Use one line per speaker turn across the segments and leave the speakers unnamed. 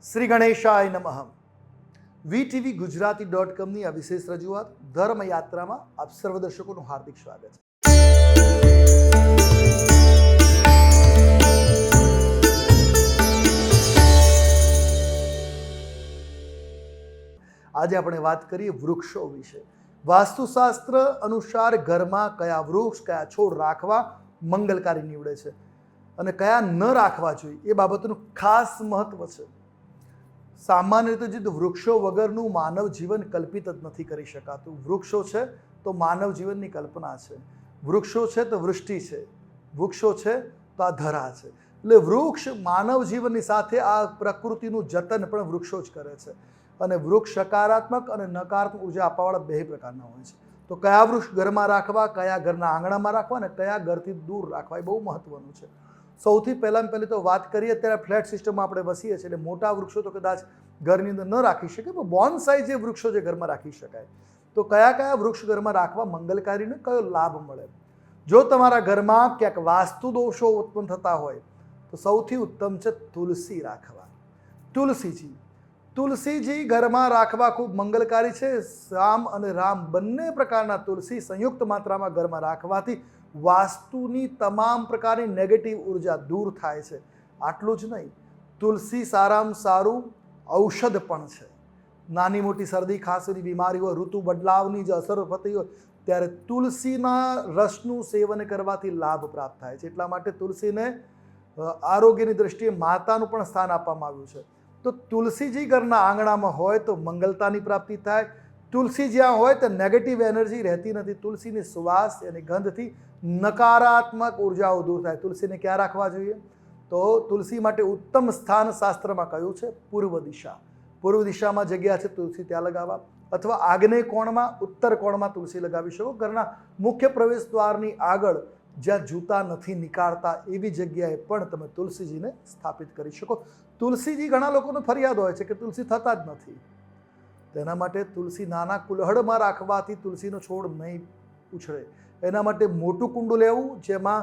શ્રી ગણેશાય નમઃ. વીટીવી ગુજરાતી.comની આ વિશેષ રજૂઆત ધર્મયાત્રામાં આપ સર્વ દર્શકોનું હાર્દિક સ્વાગત છે. આજે આપણે વાત કરીએ વૃક્ષો વિશે. વાસ્તુશાસ્ત્ર અનુસાર ઘરમાં કયા વૃક્ષ કયા છોડ રાખવા મંગલકારી નીવડે છે અને કયા ન રાખવા જોઈએ એ બાબતનું ખાસ મહત્વ છે. સામાન્ય રીતે જે વૃક્ષો વગરનું માનવ જીવન કલ્પિત જ નથી કરી શકાતું. વૃક્ષો છે તો માનવ જીવનની કલ્પના છે, વૃક્ષો છે તો વૃષ્ટિ છે, વૃક્ષો છે તો આ ધરા છે. એટલે વૃક્ષ માનવ જીવનની સાથે આ પ્રકૃતિનું જતન પણ વૃક્ષો જ કરે છે. અને વૃક્ષ સકારાત્મક અને નકારાત્મક ઉર્જા આપવાવાળા બે પ્રકારના હોય છે. તો કયા વૃક્ષ ઘરમાં રાખવા, કયા ઘરના આંગણામાં રાખવા અને કયા ઘરથી દૂર રાખવા એ બહુ મહત્વનું છે. સૌથી પહેલી તો વાત કરીએ, અત્યારે ફ્લેટ સિસ્ટમમાં આપણે વસીએ છીએ એટલે મોટા વૃક્ષો તો કદાચ ઘરની અંદર ન રાખી શકે, પણ બોનસાઈ જે વૃક્ષો જે ઘરમાં રાખી શકાય. તો કયા કયા વૃક્ષ ઘરમાં રાખવા મંગલકારીને કયો લાભ મળે? જો તમારા ઘરમાં ક્યાંક વાસ્તુ દોષો ઉત્પન્ન થતા હોય તો સૌથી ઉત્તમ છે તુલસી રાખવા. તુલસીજી ઘરમાં રાખવા ખૂબ મંગલકારી છે. શ્યામ અને રામ બંને પ્રકારના તુલસી સંયુક્ત માત્રામાં ઘરમાં રાખવાથી વાસ્તુની તમામ પ્રકારની નેગેટિવ ઉર્જા દૂર થાય છે. આટલું જ નહીં, તુલસી સારામાં સારું ઔષધ પણ છે. નાની મોટી શરદી ખાંસીની બીમારી હોય, ઋતુ બદલાવની જે અસર થતી હોય ત્યારે તુલસીના રસનું સેવન કરવાથી લાભ પ્રાપ્ત થાય છે. એટલા માટે તુલસીને આરોગ્યની દ્રષ્ટિએ માતાનું પણ સ્થાન આપવામાં આવ્યું છે. તો તુલસીજી ઘરના આંગણામાં હોય તો મંગલતાની પ્રાપ્તિ થાય. તુલસી જ્યાં હોય તો નેગેટિવ એનર્જી રહેતી નથી. તુલસીની સુવાસ અને ગંધથી નકારાત્મક ઉર્જાઓ દૂર થાય. તુલસીને ક્યાં રાખવા જોઈએ? તો તુલસી માટે ઉત્તમ સ્થાન શાસ્ત્રમાં કયું છે? પૂર્વ દિશા. પૂર્વ દિશામાં જગ્યા છે, તુલસી ત્યાં લગાવવા. અથવા આગ્નેય કોણમાં, ઉત્તર કોણમાં તુલસી લગાવી શકો. ઘરના મુખ્ય પ્રવેશ દ્વારની આગળ જ્યાં જૂતા નથી નીકાળતા એવી જગ્યાએ પણ તમે તુલસીજીને સ્થાપિત કરી શકો. તુલસીજી ઘણા લોકોને ફરિયાદ હોય છે કે તુલસી થતા જ નથી. તેના માટે તુલસી નાના કુલહડમાં રાખવાથી તુલસીનો છોડ નહીં ઉછળે. એના માટે મોટું કુંડું લેવું, જેમાં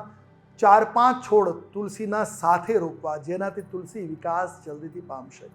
4-5 છોડ તુલસીના સાથે રોપવા, જેનાથી તુલસી વિકાસ જલ્દીથી પામશે.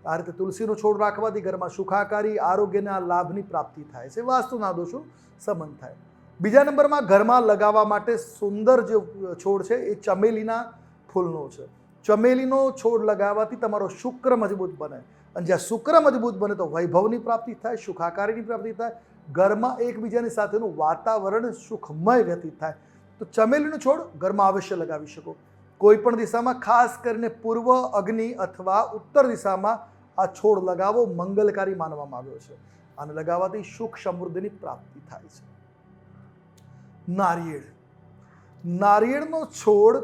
આ રીતે તુલસીનો છોડ રાખવાથી ઘરમાં સુખાકારી આરોગ્યના લાભની પ્રાપ્તિ થાય છે, વાસ્તુના દોષો સમન થાય. બીજા નંબરમાં ઘરમાં લગાવવા માટે સુંદર જે છોડ છે એ ચમેલીના ફૂલનો છે. ચમેલીનો છોડ લગાવવાથી તમારો શુક્ર મજબૂત બને, અને જ્યાં શુક્ર મજબૂત બને તો વૈભવની પ્રાપ્તિ થાય, સુખાકારીની પ્રાપ્તિ થાય, ઘરમાં એકબીજાની સાથેનું વાતાવરણ સુખમય વ્યતીત થાય. તો ચમેલીનો છોડ ઘરમાં અવશ્ય લગાવી શકો. કોઈ પણ દિશામાં, ખાસ કરીને પૂર્વ અગ્નિ અથવા ઉત્તર દિશામાં આ છોડ લગાવો મંગલકારી માનવામાં આવ્યો છે. આને લગાવવાથી સુખ સમૃદ્ધિની પ્રાપ્તિ થાય છે. નારિયેળનો છોડ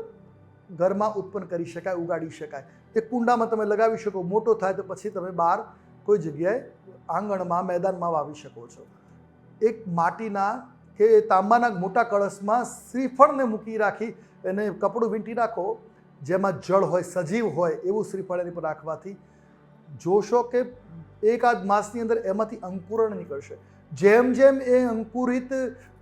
ઘરમાં ઉત્પન્ન કરી શકાય, ઉગાડી શકાય. એક કુંડામાં તમે લગાવી શકો, મોટો થાય તો પછી તમે બહાર કોઈ જગ્યાએ આંગણમાં, મેદાનમાં વાવી શકો છો. એક માટીના કે તાંબાના મોટા કળશમાં શ્રીફળને મૂકી રાખી એને કપડું વીંટી રાખો, જેમાં જળ હોય, સજીવ હોય એવું શ્રીફળ એની પર રાખવાથી જોશો કે એકાદ માસની અંદર એમાંથી અંકુરણ નીકળશે. જેમ જેમ એ અંકુરિત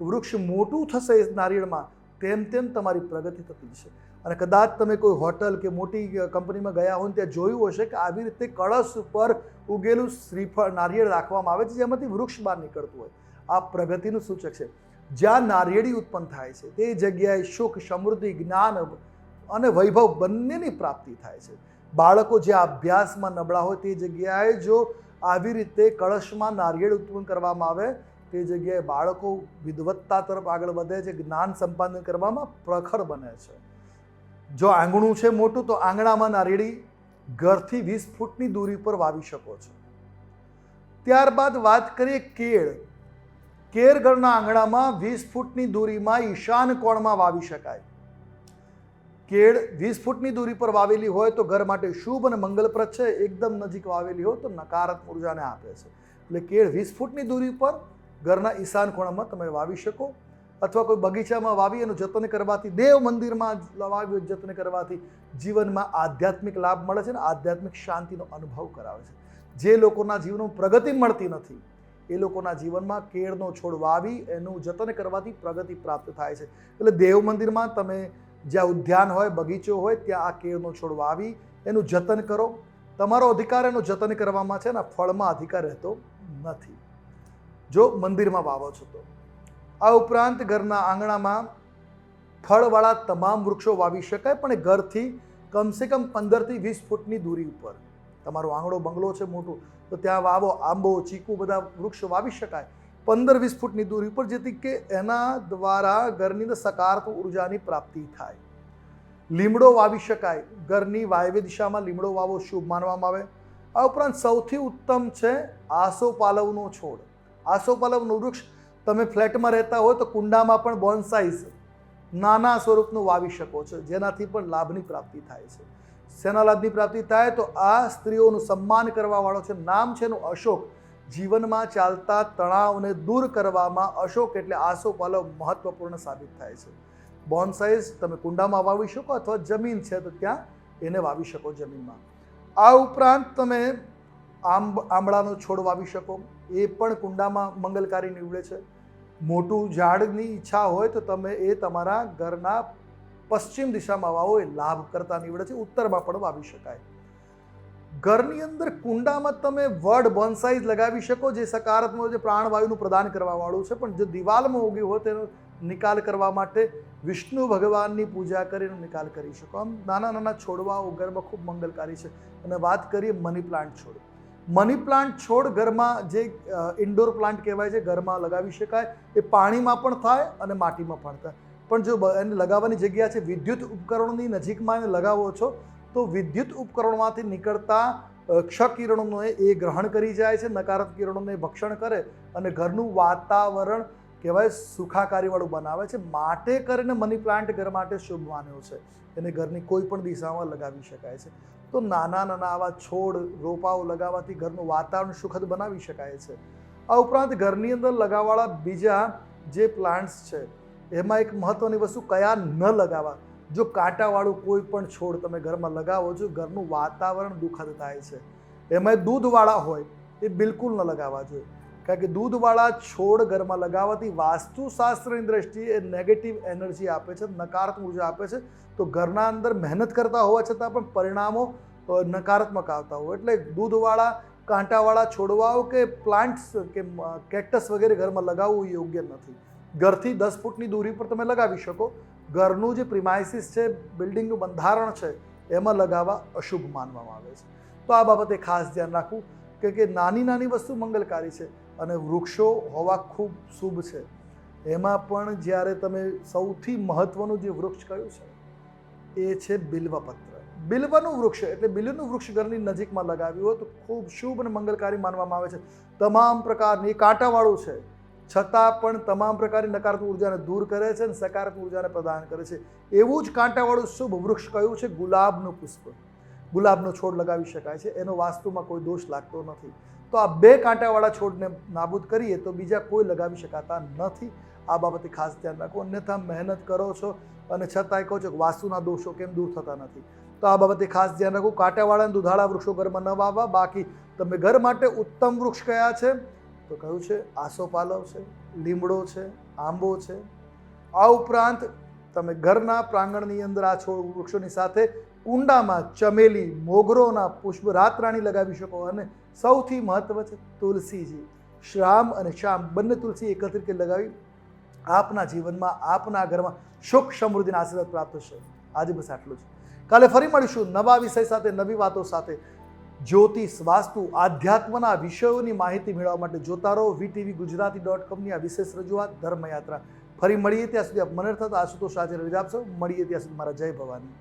વૃક્ષ મોટું થશે નારિયેળમાં, તેમ તેમ તમારી પ્રગતિ થતી છે. અને કદાચ તમે કોઈ હોટલ કે મોટી કંપનીમાં ગયા હોય ત્યાં જોયું હશે કે આવી રીતે કળશ ઉપર ઉગેલું શ્રીફળ નારિયેળ રાખવામાં આવે છે, જેમાંથી વૃક્ષ બહાર નીકળતું હોય. આ પ્રગતિનું સૂચક છે. જ્યાં નારિયેળી ઉત્પન્ન થાય છે તે જગ્યાએ સુખ, સમૃદ્ધિ, જ્ઞાન અને વૈભવ બંનેની પ્રાપ્તિ થાય છે. બાળકો જ્યાં અભ્યાસમાં નબળા હોય તે જગ્યાએ જો આવી રીતે કળશમાં નારિયેળ ઉત્પન્ન કરવામાં આવે તે જગ્યાએ બાળકો વિદવત્તા તરફ આગળ વધે છે, જ્ઞાન સંપાદન કરવામાં પ્રખર બને છે. જો આંગણું છે મોટું તો આંગણામાં નારિયેળી ઘરથી 20 ફૂટની દૂરી પર વાવી શકો છો. ત્યારબાદ વાત કરીએ કેળ. કેળ ઘરના આંગણામાં 20 ફૂટની દૂરીમાં ઈશાન કોણમાં વાવી શકાય. કેળ 20 ફૂટની દૂરી પર વાવેલી હોય તો ઘર માટે શુભ અને મંગલપ્રદ છે. એકદમ નજીક વાવેલી હોય તો નકારાત્મક ઉર્જાને આપે છે. એટલે કેળ 20 ફૂટની દૂરી પર ઘરના ઈશાન કોણમાં તમે વાવી શકો. અથવા કોઈ બગીચામાં વાવી એનું જતન કરવાથી, દેવ મંદિરમાં વાવી જતન કરવાથી જીવનમાં આધ્યાત્મિક લાભ મળે છે અને આધ્યાત્મિક શાંતિનો અનુભવ કરાવે છે. જે લોકોના જીવનમાં પ્રગતિ મળતી નથી એ લોકોના જીવનમાં કેળનો છોડ વાવી એનું જતન કરવાથી પ્રગતિ પ્રાપ્ત થાય છે. એટલે દેવ મંદિરમાં તમે જ્યાં ઉદ્યાન હોય, બગીચો હોય ત્યાં આ કેળનો છોડ વાવી એનું જતન કરો. તમારો અધિકાર એનો જતન કરવામાં છે ને ફળમાં અધિકાર રહેતો નથી જો મંદિરમાં વાવો છો તો. આ ઉપરાંત ઘરના આંગણામાં ફળવાળા તમામ વૃક્ષો વાવી શકાય, પણ એ ઘરથી કમસે કમ 15 થી 20 ફૂટની દૂરી ઉપર. તમારો આંગણો બંગલો છે મોટું તો ત્યાં વાવો, આંબો ચીકુ બધા વૃક્ષો વાવી શકાય 15-20 ફૂટની દૂરી ઉપર, જેથી કે એના દ્વારા ઘરની અંદર સકારાત્મક ઉર્જાની પ્રાપ્તિ થાય. લીમડો વાવી શકાય, ઘરની વાયવ્ય દિશામાં લીમડો વાવો શુભ માનવામાં આવે. આ ઉપરાંત સૌથી ઉત્તમ છે આસોપાલવનો છોડ. આસોપાલવનું વૃક્ષ તમે ફ્લેટમાં રહેતા હોય તો કુંડામાં પણ બોન્સાઈઝ નાના સ્વરૂપનું વાવી શકો છો, જેનાથી પણ લાભની પ્રાપ્તિ થાય છે. શેના લાભની પ્રાપ્તિ થાય તો આ સ્ત્રીઓનું સન્માન કરવાવાળો છે, નામ છે એનું અશોક. જીવનમાં ચાલતા તણાવને દૂર કરવામાં અશોક એટલે આસોપાલવ મહત્વપૂર્ણ સાબિત થાય છે. બોન્સાઈઝ તમે કુંડામાં વાવી શકો અથવા જમીન છે તો ત્યાં એને વાવી શકો જમીનમાં. આ ઉપરાંત તમે આંબળાનો છોડ વાવી શકો, એ પણ કુંડામાં મંગલકારી નીવડે છે. મોટું ઝાડની ઈચ્છા હોય તો તમે એ તમારા ઘરના પશ્ચિમ દિશામાં વાવો, એ લાભ કરતા નીવડે છે. ઉત્તરમાં પણ વાવી શકાય. ઘરની અંદર કુંડામાં તમે વડ બોન્સાઈઝ લગાવી શકો, જે સકારાત્મક જે પ્રાણવાયુનું પ્રદાન કરવાવાળું છે, પણ જો દિવાલમાં ઉગી હોય તેનો નિકાલ કરવા માટે વિષ્ણુ ભગવાનની પૂજા કરીને નિકાલ કરી શકો. આમ નાના નાના છોડવાઓ ઘરમાં ખૂબ મંગલકારી છે. અને વાત કરીએ મની પ્લાન્ટ છોડ. મની પ્લાન્ટ છોડ ઘરમાં જે ઇન્ડોર પ્લાન્ટ કહેવાય છે, ઘરમાં લગાવી શકાય. એ પાણીમાં પણ થાય અને માટીમાં પણ થાય, પણ જો એને લગાવવાની જગ્યા છે વિદ્યુત ઉપકરણોની નજીકમાં એને લગાવો છો તો વિદ્યુત ઉપકરણોમાંથી નીકળતા ક્ષ-કિરણોને એ ગ્રહણ કરી જાય છે, નકારાત્મક કિરણોને ભક્ષણ કરે અને ઘરનું વાતાવરણ કહેવાય સુખાકારીવાળું બનાવે છે. માટે કરીને મની પ્લાન્ટ ઘર માટે શુભ માન્યો છે. એને ઘરની કોઈ પણ દિશામાં લગાવી શકાય છે. તો નાના નાના આવા છોડ રોપાઓ લગાવવાથી ઘરનું વાતાવરણ સુખદ બનાવી શકાય છે. આ ઉપરાંત ઘરની અંદર લગાવવાળા બીજા જે પ્લાન્ટ્સ છે એમાં એક મહત્ત્વની વસ્તુ કયા ન લગાવવા. જો કાંટાવાળું કોઈ પણ છોડ તમે ઘરમાં લગાવો છો, ઘરનું વાતાવરણ દુઃખદ થાય છે. એમાં દૂધવાળા હોય એ બિલકુલ ન લગાવવા જોઈએ, કારણ કે દૂધવાળા છોડ ઘરમાં લગાવવાથી વાસ્તુશાસ્ત્રની દ્રષ્ટિએ એ નેગેટિવ એનર્જી આપે છે, નકારાત્મક ઉર્જા આપે છે. તો ઘરના અંદર મહેનત કરતા હોવા છતાં પણ પરિણામો નકારાત્મક આવતા હોય. એટલે દૂધવાળા કાંટાવાળા છોડવાઓ કે પ્લાન્ટ્સ કે કેક્ટસ વગેરે ઘરમાં લગાવવું યોગ્ય નથી. ઘરથી 10 ફૂટની દૂરી પર તમે લગાવી શકો. ઘરનું જે પ્રિમાઇસીસ છે, બિલ્ડિંગનું બંધારણ છે, એમાં લગાવવા અશુભ માનવામાં આવે છે. તો આ બાબતે ખાસ ધ્યાન રાખવું કે નાની નાની વસ્તુ મંગલકારી છે અને વૃક્ષો હોવા ખૂબ શુભ છે. એમાં પણ જ્યારે તમે સૌથી મહત્ત્વનું જે વૃક્ષ કયું છે એ છે બિલ્વપત્ર. બિલ્વનું વૃક્ષ એટલે બિલ્વનું વૃક્ષ ઘરની નજીકમાં લગાવ્યું હોય તો ખૂબ શુભ અને મંગલકારી માનવામાં આવે છે. તમામ પ્રકારની કાંટાવાળું છે છતાં પણ તમામ પ્રકારની નકારાત્મક ઉર્જાને દૂર કરે છે અને સકારાત્મક ઉર્જાને પ્રદાન કરે છે. એવું જ કાંટાવાળું શુભ વૃક્ષ કયું છે? ગુલાબનું પુષ્પ. ગુલાબનો છોડ લગાવી શકાય છે. એનો વાસ્તુમાં કોઈ દોષ લાગતો નથી. તો આ 2 કાંટાવાળા છોડને નાબૂદ કરીએ તો બીજા કોઈ લગાવી શકાતા નથી. આ બાબતે ખાસ ધ્યાન રાખો. અન્યથા મહેનત કરો છો અને છતાંય કહો છો કે વાસ્તુના દોષો કેમ દૂર થતા નથી. તો આ બાબતે ખાસ ધ્યાન રાખો. કાંટાવાળા અને દુધાળા વૃક્ષો ઘરમાં ન વાવવા. બાકી તમે ઘર માટે ઉત્તમ વૃક્ષ કયા છે તો કયું છે? આસોપાલવ છે, લીમડો છે, આંબો છે. આ ઉપરાંત તમે ઘરના પ્રાંગણની અંદર આ છોડ વૃક્ષોની સાથે કુંડામાં ચમેલી, મોગરોના પુષ્પ, રાતરાણી લગાવી શકો. અને સૌથી મહત્વ છે તુલસીજી. શ્યામ અને શ્યામ બંને તુલસી એકત્રિત લગાવી આપના જીવનમાં, આપના ઘરમાં સુખ સમૃદ્ધિના આશીર્વાદ પ્રાપ્ત થશે. આજે બસ આટલું જ. કાલે ફરી મળીશું નવા વિષય સાથે, નવી વાતો સાથે. જ્યોતિષ, વાસ્તુ, આધ્યાત્મના વિષયોની માહિતી મેળવવા માટે જોતા રહો VTVGujarati.comની આ વિશેષ રજૂઆત ધર્મયાત્રા. ફરી મળીએ ત્યાં સુધી આપ મને થતા આશુતોષ આજે રજા આપશો. મળીએ ત્યાં સુધી મારા જય ભવાની.